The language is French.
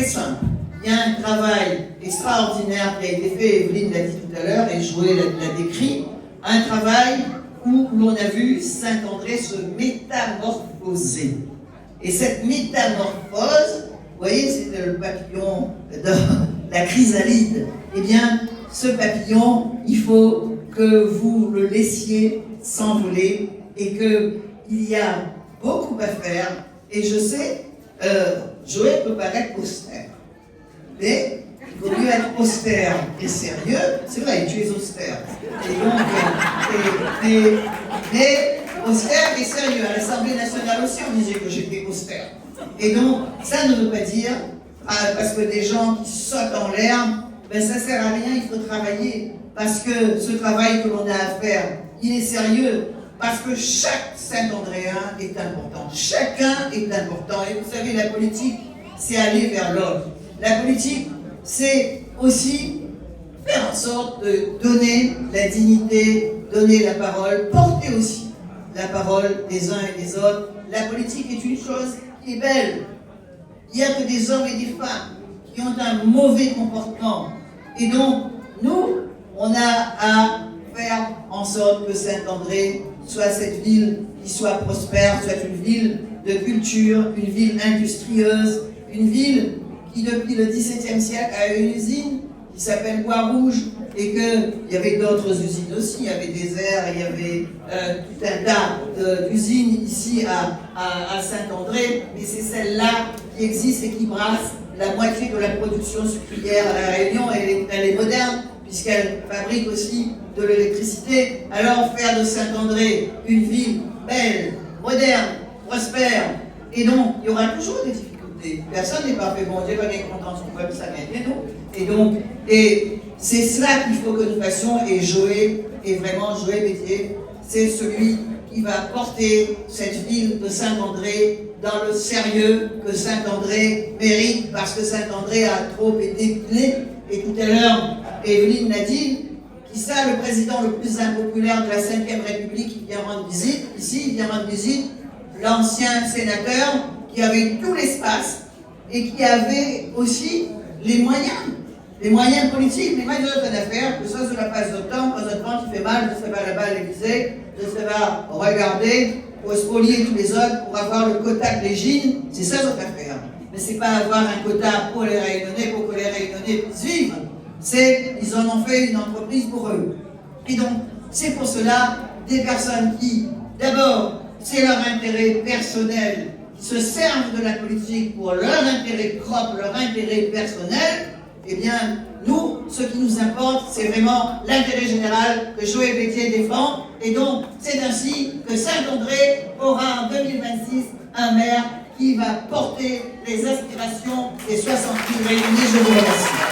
simple. Il y a un travail extraordinaire qui a été fait, Evelyne l'a dit tout à l'heure, et Joël l'a décrit, un travail où l'on a vu Saint-André se métamorphoser. Et cette métamorphose, vous voyez, c'est le papillon de la chrysalide. Eh bien, ce papillon, il faut que vous le laissiez s'envoler et qu'il y a beaucoup à faire. Et je sais, Joël peut paraître austère, mais il vaut mieux être austère et sérieux. C'est vrai, tu es austère. Et donc, mais austère et sérieux. À l'Assemblée nationale aussi, on disait que j'étais austère. Et donc, ça ne veut pas dire, parce que des gens qui sautent en l'air, ben ça sert à rien, il faut travailler. Parce que ce travail que l'on a à faire, il est sérieux. Parce que chaque Saint-Andréen est important. Chacun est important. Et vous savez, la politique, c'est aller vers l'autre. La politique, c'est aussi faire en sorte de donner la dignité, donner la parole, porter aussi la parole des uns et des autres. La politique est une chose qui est belle. Il n'y a que des hommes et des femmes qui ont un mauvais comportement. Et donc, nous, on a à faire en sorte que Saint-André soit cette ville qui soit prospère, soit une ville de culture, une ville industrieuse, une ville qui, depuis le XVIIe siècle, a une usine qui s'appelle Bois-Rouge, et qu'il y avait d'autres usines aussi, il y avait des airs, il y avait tout un tas d'usines ici à Saint-André, mais c'est celle-là qui existe et qui brasse la moitié de la production sucrière à La Réunion. Elle est moderne, puisqu'elle fabrique aussi de l'électricité. Alors faire de Saint-André une ville belle, moderne, prospère, et donc il y aura toujours des difficultés. Personne n'est parfait. Bon Dieu va bien content son peuple, ça vient de nous. Et donc, c'est cela qu'il faut que nous fassions, et Joël, et vraiment Joël Bétier, c'est celui qui va porter cette ville de Saint-André dans le sérieux que Saint-André mérite, parce que Saint-André a trop été pilé. Et tout à l'heure, Evelyne l'a dit, qui ça, le président le plus impopulaire de la Ve République, qui vient rendre visite, ici, il vient rendre visite, l'ancien sénateur qui avait tout l'espace et qui avait aussi les moyens politiques, les moyens d'affaires, que ça sur la place de temps, présentement qui fait mal, je sais pas là-bas à l'Élysée, je sais pas regarder, pour spolier tous les autres, pour avoir le quota de l'égine, c'est ça notre affaire. Mais c'est pas avoir un quota pour les Réunionnais, pour que les Réunionnais puissent vivre. Ils en ont fait une entreprise pour eux. Et donc, c'est pour cela des personnes qui, d'abord, c'est leur intérêt personnel, qui se servent de la politique pour leur intérêt propre, leur intérêt personnel. Eh bien, nous, ce qui nous importe, c'est vraiment l'intérêt général que Joël Bétier défend. Et donc, c'est ainsi que Saint-André aura en 2026 un maire qui va porter les aspirations des 60 000 Réunionnais. Je vous remercie.